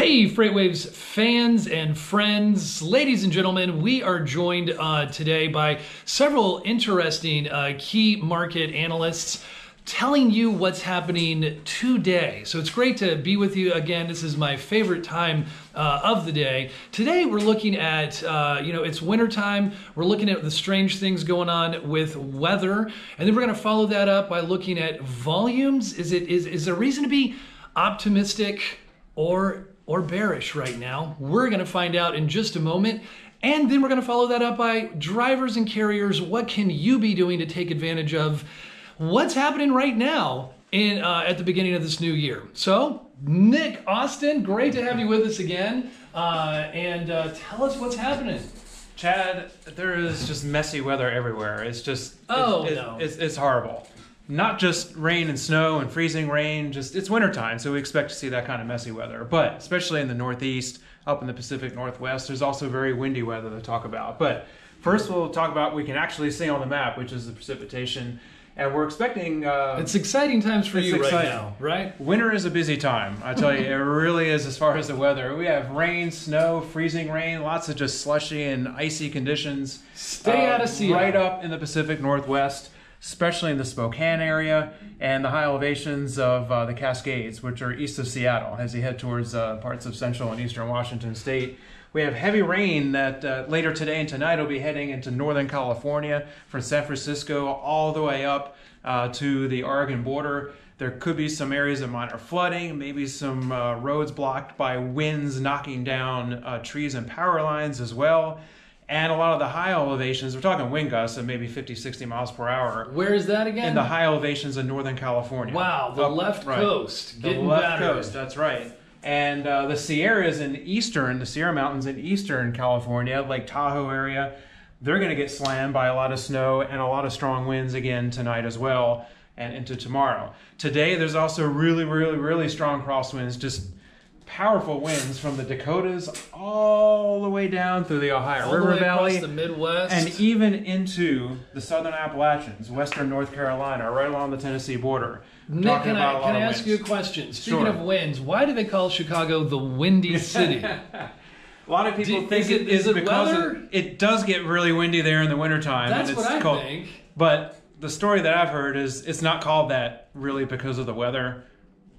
Hey, FreightWaves fans and friends, ladies and gentlemen, we are joined today by several interesting key market analysts telling you what's happening today. So it's great to be with you again. This is my favorite time of the day. Today we're looking at, it's wintertime. We're looking at the strange things going on with weather. And then we're gonna follow that up by looking at volumes. Is there reason to be optimistic or bearish right now? We're gonna find out in just a moment. And then we're gonna follow that up by drivers and carriers. What can you be doing to take advantage of what's happening right now at the beginning of this new year? So, Nick Austin, great to have you with us again. And tell us what's happening. Chad, there is just messy weather everywhere. It's just, it's horrible. Not just rain and snow and freezing rain, it's wintertime, so we expect to see that kind of messy weather. But especially in the Northeast, up in the Pacific Northwest, there's also very windy weather to talk about. But first we'll talk about what we can actually see on the map, which is the precipitation. And we're expecting... it's exciting times for you right now, right? Winter is a busy time, I tell you. It really is as far as the weather. We have rain, snow, freezing rain, lots of just slushy and icy conditions. Stay out of Seattle. Right up in the Pacific Northwest, especially in the Spokane area and the high elevations of the Cascades, which are east of Seattle as you head towards parts of central and eastern Washington state. We have heavy rain that later today and tonight will be heading into Northern California from San Francisco all the way up to the Oregon border. There could be some areas of minor flooding, maybe some roads blocked by winds knocking down trees and power lines as well. And a lot of the high elevations, we're talking wind gusts of maybe 50, 60 miles per hour. Where is that again? In the high elevations of Northern California. Wow, the left coast. The left coast, that's right. And the Sierras in the Sierra Mountains in eastern California, Lake Tahoe area, they're going to get slammed by a lot of snow and a lot of strong winds again tonight as well and into tomorrow. Today, there's also really strong crosswinds, just powerful winds from the Dakotas all the way down through the Ohio River Valley, across the Midwest, and even into the southern Appalachians, western North Carolina, right along the Tennessee border. Nick, can I ask you a question? Speaking of winds, why do they call Chicago the Windy City? A lot of people think it is because it does get really windy there in the wintertime. That's what I think. But the story that I've heard is it's not called that really because of the weather.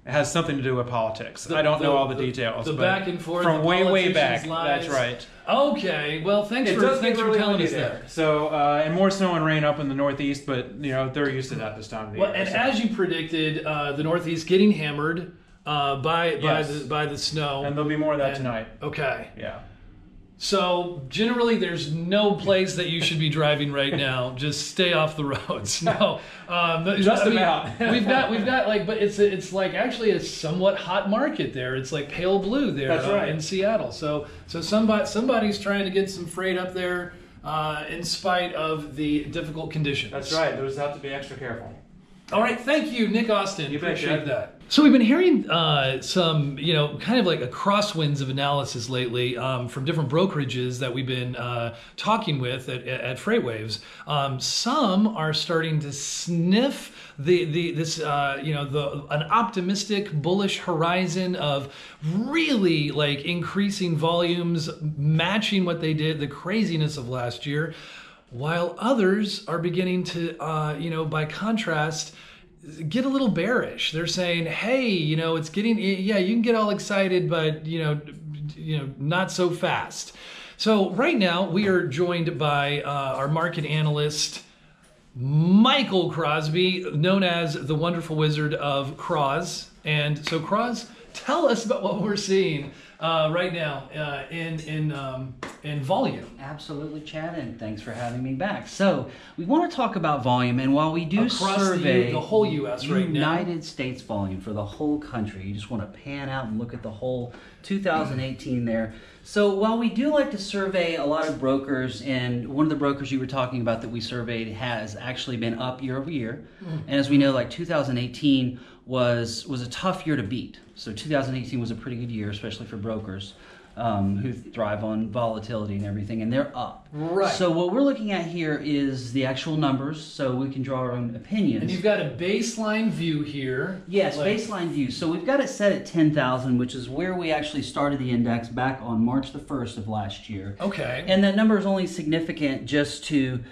It has something to do with politics. I don't know all the details. The back and forth from way back. Lies. That's right. Okay. Well, thanks for telling us that. So, and more snow and rain up in the Northeast, but they're used to that this time of the year. And as you predicted, the Northeast getting hammered by the snow. And there'll be more of that tonight. Okay. Yeah. So generally, there's no place that you should be driving right now. Just stay off the roads. No, just about. we've got like, but it's like actually a somewhat hot market there. It's like pale blue there. That's right. In Seattle. So somebody's trying to get some freight up there in spite of the difficult conditions. That's right. Those have to be extra careful. All right, thank you, Nick Austin. You appreciate that. So we've been hearing some, kind of like a crosswinds of analysis lately from different brokerages that we've been talking with at FreightWaves. Some are starting to sniff an optimistic, bullish horizon of really like increasing volumes, matching what they did, the craziness of last year. While others are beginning to, by contrast, get a little bearish. They're saying, hey, it's getting, you can get all excited, but, not so fast. So right now we are joined by our market analyst, Michael Crosby, known as the Wonderful Wizard of Croz. And so Croz, tell us about what we're seeing right now in volume. Absolutely, Chad, and thanks for having me back. So we want to talk about volume, and while we do survey the whole U.S. right now, United States volume for the whole country, you just want to pan out and look at the whole 2018 there. So while we do like to survey a lot of brokers, and one of the brokers you were talking about that we surveyed has actually been up year over year, and as we know, like 2018 was a tough year to beat. So 2018 was a pretty good year, especially for brokers who thrive on volatility and everything, and they're up. Right. So what we're looking at here is the actual numbers, so we can draw our own opinions. And you've got a baseline view here. Yes, baseline view. So we've got it set at 10,000, which is where we actually started the index back on March the 1st of last year. Okay. And that number is only significant just to,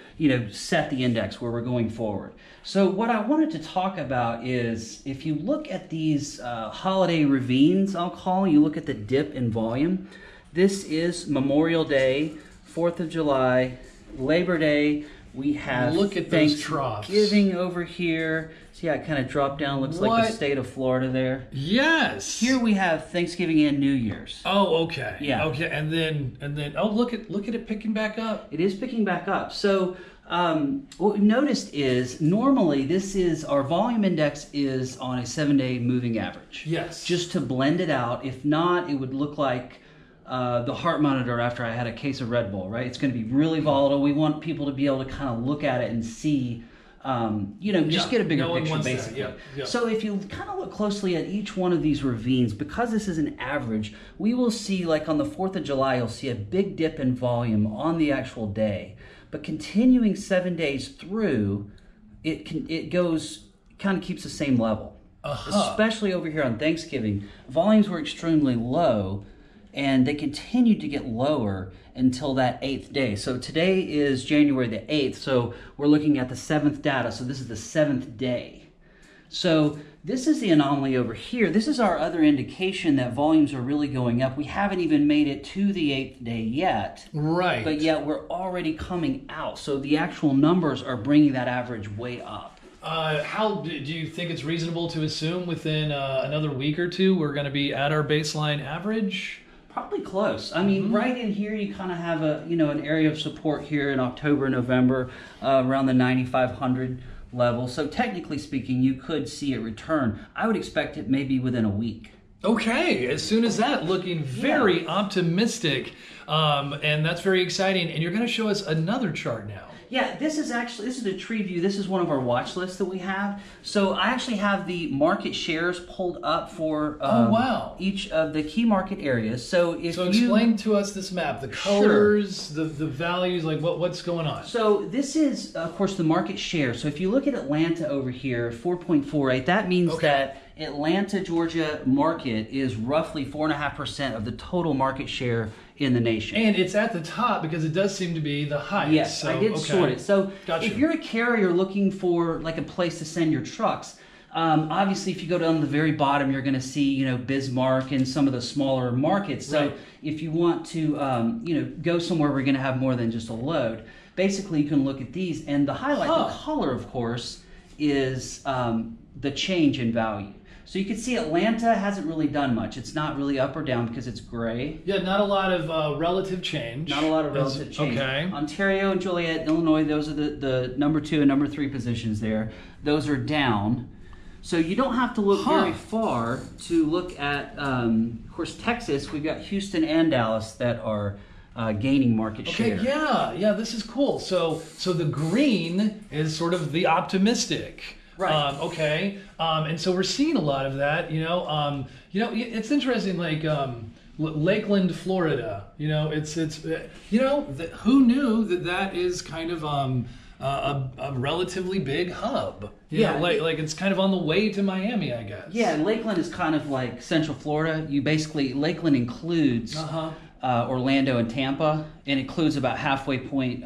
set the index where we're going forward. So what I wanted to talk about is if you look at these holiday ravines, I'll call, you look at the dip in volume. This is Memorial Day, 4th of July, Labor Day. We have look at those troughs. Thanksgiving over here. See how it kind of dropped down? Looks like the state of Florida there. Yes. Here we have Thanksgiving and New Year's. Oh, okay. Yeah. Okay, and then look at it picking back up. It is picking back up. So what we've noticed is normally our volume index is on a 7-day moving average. Yes. Just to blend it out. If not, it would look like the heart monitor after I had a case of Red Bull, right? It's going to be really volatile. We want people to be able to kind of look at it and see, just get a bigger picture, basically. Yeah. So if you kind of look closely at each one of these ravines, because this is an average, we will see, like on the 4th of July, you'll see a big dip in volume on the actual day. But continuing 7 days through, it goes, kind of keeps the same level. Especially over here on Thanksgiving, volumes were extremely low, and they continued to get lower until that 8th day. So today is January the 8th, so we're looking at the 7th data, so this is the 7th day. So this is the anomaly over here. This is our other indication that volumes are really going up. We haven't even made it to the 8th day yet. Right. But yet we're already coming out, so the actual numbers are bringing that average way up. How do you think it's reasonable to assume within another week or two we're going to be at our baseline average? Probably close. I mean, right in here, you kind of have an area of support here in October, November, around the 9,500 level. So technically speaking, you could see it return. I would expect it maybe within a week. Okay, as soon as that, looking very optimistic, and that's very exciting. And you're going to show us another chart now. Yeah, this is a tree view. This is one of our watch lists that we have. So I actually have the market shares pulled up for each of the key market areas. So explain to us this map, the colors, the values, like what's going on. So this is, of course, the market share. So if you look at Atlanta over here, 4.48, that means that Atlanta, Georgia market is roughly 4.5% of the total market share in the nation. And it's at the top because it does seem to be the highest. Yes, so, I did sort it. So gotcha. If you're a carrier looking for like a place to send your trucks, obviously if you go down to the very bottom, you're going to see, Bismarck and some of the smaller markets. So if you want to, go somewhere we're going to have more than just a load, basically you can look at these. And the highlight, the color, of course, is the change in value. So you can see Atlanta hasn't really done much. It's not really up or down because it's gray. Yeah, not a lot of relative change. Not a lot of relative change. Okay. Ontario and Joliet, Illinois, those are the number 2 and number 3 positions there. Those are down. So you don't have to look very far to look at, of course, Texas. We've got Houston and Dallas that are gaining market share. Okay, yeah, this is cool. So the green is sort of the optimistic. Right. And so we're seeing a lot of that. It's interesting. Like Lakeland, Florida. Who knew that is kind of a relatively big hub. You know, like it's kind of on the way to Miami, I guess. Yeah, Lakeland is kind of like Central Florida. Lakeland includes Orlando and Tampa, and includes about halfway point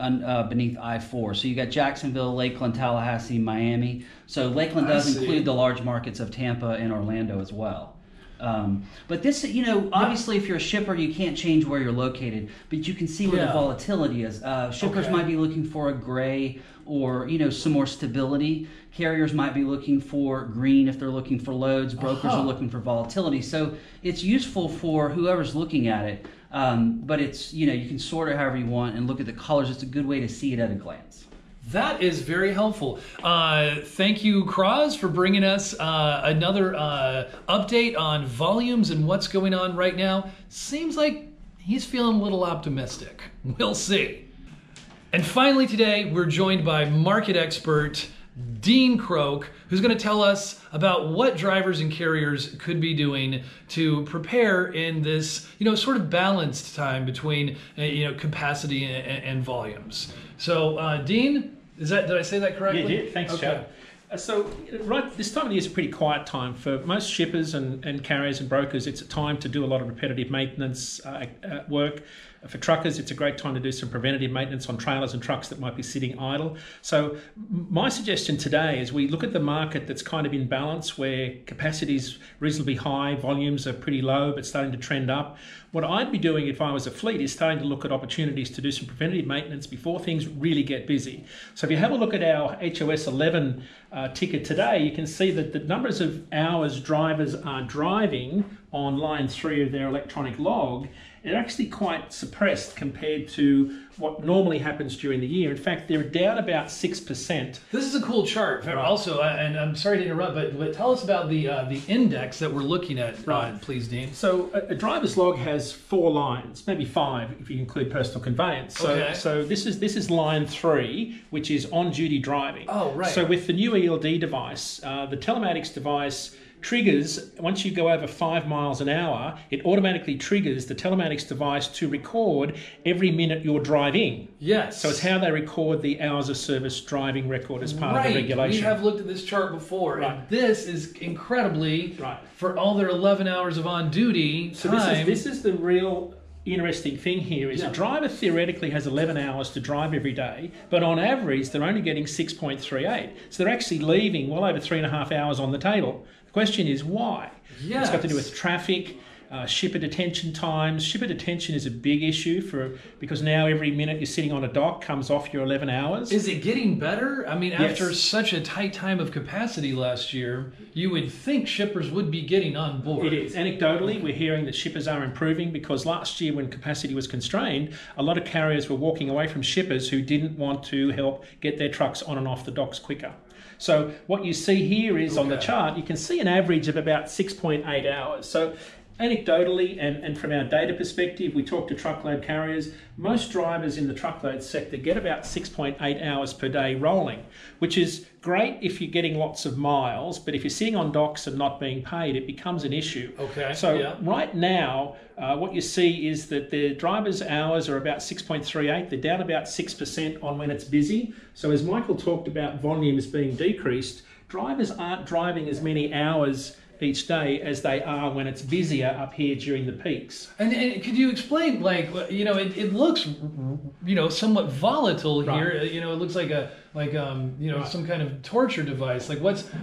beneath I-4. So you got Jacksonville, Lakeland, Tallahassee, Miami. So Lakeland does include the large markets of Tampa and Orlando as well. But this, obviously if you're a shipper, you can't change where you're located, but you can see where the volatility is. Shippers might be looking for a gray or, some more stability. Carriers might be looking for green if they're looking for loads. Brokers are looking for volatility. So it's useful for whoever's looking at it. But it's, you can sort it however you want and look at the colors. It's a good way to see it at a glance. That is very helpful. Thank you, Kraz, for bringing us another update on volumes and what's going on right now. Seems like he's feeling a little optimistic. We'll see. And finally today, we're joined by market expert Dean Croak, who's going to tell us about what drivers and carriers could be doing to prepare in this, sort of balanced time between, capacity and volumes. So, Dean, did I say that correctly? Yeah, you did. Thanks, Joe. So right, this time of the year is a pretty quiet time for most shippers and carriers and brokers. It's a time to do a lot of repetitive maintenance work. For truckers, it's a great time to do some preventative maintenance on trailers and trucks that might be sitting idle. So my suggestion today is we look at the market that's kind of in balance, where capacity is reasonably high, volumes are pretty low but starting to trend up. What I'd be doing if I was a fleet is starting to look at opportunities to do some preventative maintenance before things really get busy. So if you have a look at our HOS 11 ticket today, you can see that the numbers of hours drivers are driving on line 3 of their electronic log are actually quite suppressed compared to what normally happens during the year. In fact, they're down about 6%. This is a cool chart. Right. Also, and I'm sorry to interrupt, but tell us about the index that we're looking at, please, Dean. So a driver's log has 4 lines, maybe 5 if you include personal conveyance. So this is line 3, which is on-duty driving. Oh, right. So with the new ELD device, the telematics device triggers, once you go over 5 miles an hour, it automatically triggers the telematics device to record every minute you're driving. Yes. So it's how they record the hours of service driving record as part of the regulation. We have looked at this chart before, and this is incredibly, for all their 11 hours of on-duty time. This is the real interesting thing here is a driver theoretically has 11 hours to drive every day, but on average they're only getting 6.38. So they're actually leaving well over 3.5 hours on the table. The question is why? Yes. It's got to do with traffic, shipper detention times. Shipper detention is a big issue because now every minute you're sitting on a dock comes off your 11 hours. Is it getting better? I mean, after such a tight time of capacity last year, you would think shippers would be getting on board. It is. Anecdotally, we're hearing that shippers are improving because last year when capacity was constrained, a lot of carriers were walking away from shippers who didn't want to help get their trucks on and off the docks quicker. So what you see here is on the chart, you can see an average of about 6.8 hours. So anecdotally and from our data perspective, we talk to truckload carriers, most drivers in the truckload sector get about 6.8 hours per day rolling, which is great if you're getting lots of miles, but if you're sitting on docks and not being paid, it becomes an issue. Okay. So right now, what you see is that the drivers' hours are about 6.38. They're down about 6% on when it's busy. So as Michael talked about volumes being decreased, drivers aren't driving as many hours each day as they are when it's busier up here during the peaks. And could you explain, it looks, somewhat volatile here. It looks like some kind of torture device. Like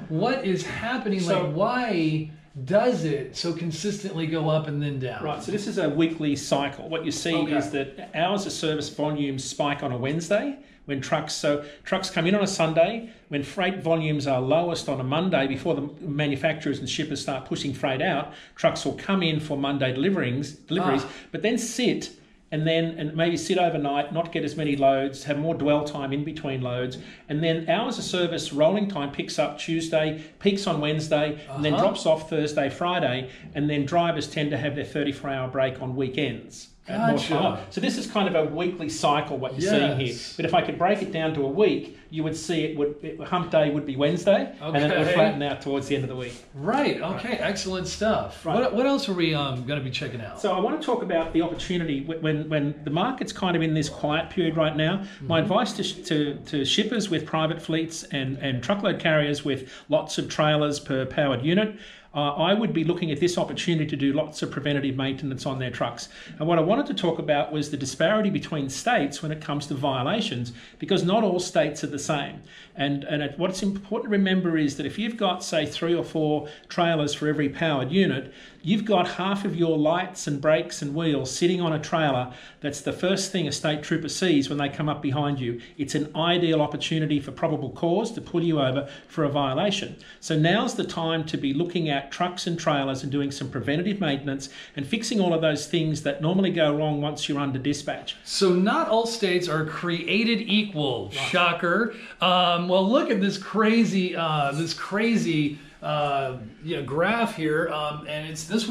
what is happening? So, why does it so consistently go up and then down? Right, so this is a weekly cycle. What you see is that hours of service volumes spike on a Wednesday when trucks come in on a Sunday, when freight volumes are lowest on a Monday before the manufacturers and shippers start pushing freight out, trucks will come in for Monday deliveries, but then sit and maybe sit overnight, not get as many loads, have more dwell time in between loads, and then hours of service rolling time picks up Tuesday, peaks on Wednesday, and then drops off Thursday, Friday, and then drivers tend to have their 34-hour break on weekends. Gotcha. So this is kind of a weekly cycle, what you're seeing here. But if I could break it down to a week, you would see hump day would be Wednesday, and then it would flatten out towards the end of the week. Right. Okay. Excellent stuff. Right. What else are we going to be checking out? So I want to talk about the opportunity when the market's kind of in this quiet period right now. Mm-hmm. My advice to shippers with private fleets and truckload carriers with lots of trailers per powered unit, I would be looking at this opportunity to do lots of preventative maintenance on their trucks. And what I wanted to talk about was the disparity between states when it comes to violations, because not all states are the same. And what's important to remember is that if you've got, say, 3 or 4 trailers for every powered unit, you've got half of your lights and brakes and wheels sitting on a trailer. That's the first thing a state trooper sees when they come up behind you. It's an ideal opportunity for probable cause to pull you over for a violation. So now's the time to be looking at trucks and trailers and doing some preventative maintenance and fixing all of those things that normally go wrong once you're under dispatch. So not all states are created equal. Right. Shocker. Well, look at this crazy graph here, and it's this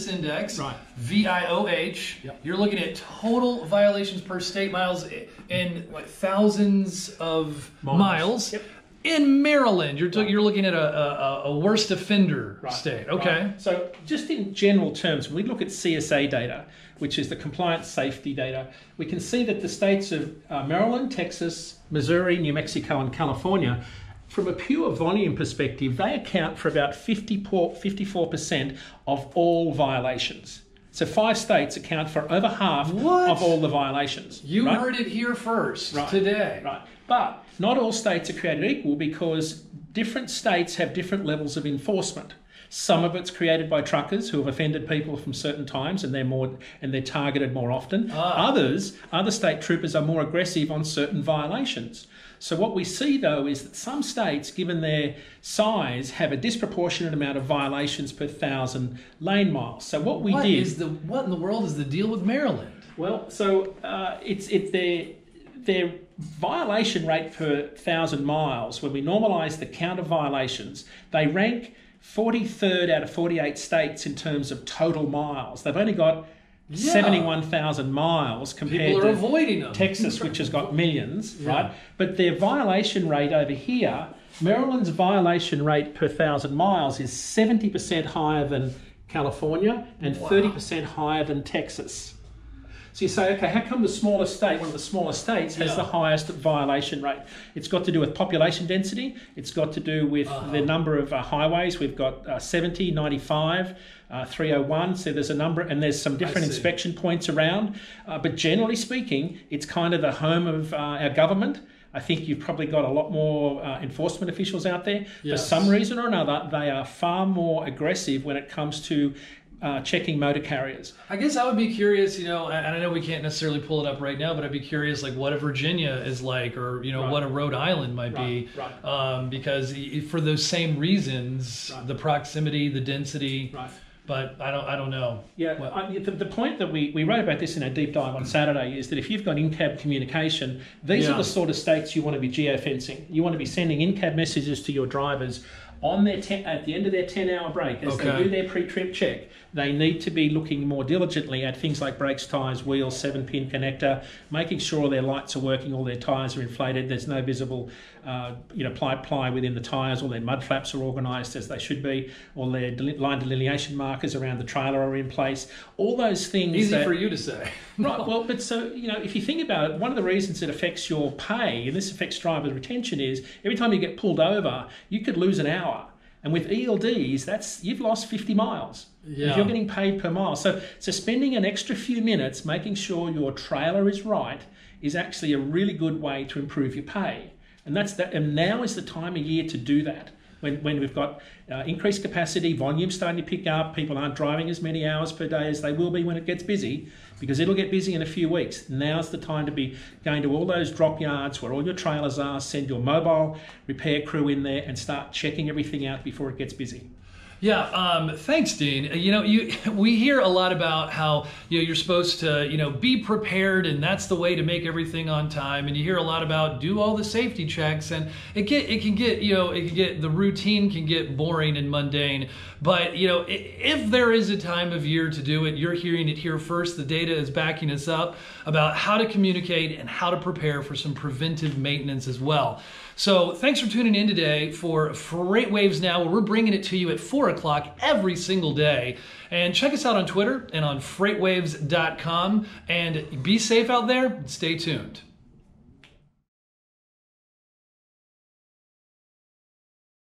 index, VIOH. Yep. You're looking at total violations per state miles in thousands of miles. Yep. In Maryland, you're looking at a worst offender state. Okay. Right. So just in general terms, when we look at CSA data, which is the compliance safety data, we can see that the states of Maryland, Texas, Missouri, New Mexico, and California, from a pure volume perspective, they account for about 54% of all violations. So 5 states account for over half of all the violations. You heard it here first today. Right. But not all states are created equal, because different states have different levels of enforcement. Some of it's created by truckers who have offended people from certain times, and they're targeted more often. Other state troopers are more aggressive on certain violations. So what we see, though, is that some states, given their size, have a disproportionate amount of violations per 1,000 lane miles. So what in the world is the deal with Maryland? Well, so it's their violation rate per 1,000 miles. When we normalise the count of violations, they rank 43rd out of 48 states in terms of total miles. They've only got 71,000 miles compared to avoiding them. Texas, which has got millions, right? But their violation rate over here, Maryland's violation rate per 1,000 miles is 70% higher than California and 30% higher than Texas. So you say, okay, how come the smallest state, one of the smallest states, has the highest violation rate? It's got to do with population density. It's got to do with the number of highways. We've got 70, 95, 301. So there's a number, and there's some different inspection points around. But generally speaking, it's kind of the home of our government. I think you've probably got a lot more enforcement officials out there. For some reason or another, they are far more aggressive when it comes to checking motor carriers. I guess I would be curious, and I know we can't necessarily pull it up right now, but I'd be curious, like, what a Virginia is like, or what a Rhode Island might be, because for those same reasons, the proximity, the density. But I don't know. Yeah, the point that we wrote about this in our deep dive on Saturday is that if you've got in-cab communication, these are the sort of states you want to be geofencing. You want to be sending in-cab messages to your drivers on their at the end of their 10-hour break, as they do their pre-trip check. They need to be looking more diligently at things like brakes, tyres, wheels, 7-pin connector, making sure all their lights are working, all their tyres are inflated, there's no visible ply within the tyres, all their mud flaps are organised as they should be, all their line delineation markers around the trailer are in place. All those things. Easy for you to say. Right, well, but so, if you think about it, one of the reasons it affects your pay, and this affects driver retention, is every time you get pulled over, you could lose an hour. And with ELDs, you've lost 50 miles. If you're getting paid per mile. So spending an extra few minutes making sure your trailer is right is actually a really good way to improve your pay. And now is the time of year to do that. When we've got increased capacity, volume starting to pick up, people aren't driving as many hours per day as they will be when it gets busy, because it'll get busy in a few weeks. Now's the time to be going to all those drop yards where all your trailers are, send your mobile repair crew in there and start checking everything out before it gets busy. Yeah, thanks, Dean. We hear a lot about how you're supposed to be prepared, and that's the way to make everything on time. And you hear a lot about do all the safety checks, and the routine can get boring and mundane. But if there is a time of year to do it, you're hearing it here first. The data is backing us up about how to communicate and how to prepare for some preventive maintenance as well. So thanks for tuning in today for FreightWaves Now, where we're bringing it to you at 4 o'clock every single day. And check us out on Twitter and on FreightWaves.com. And be safe out there. Stay tuned.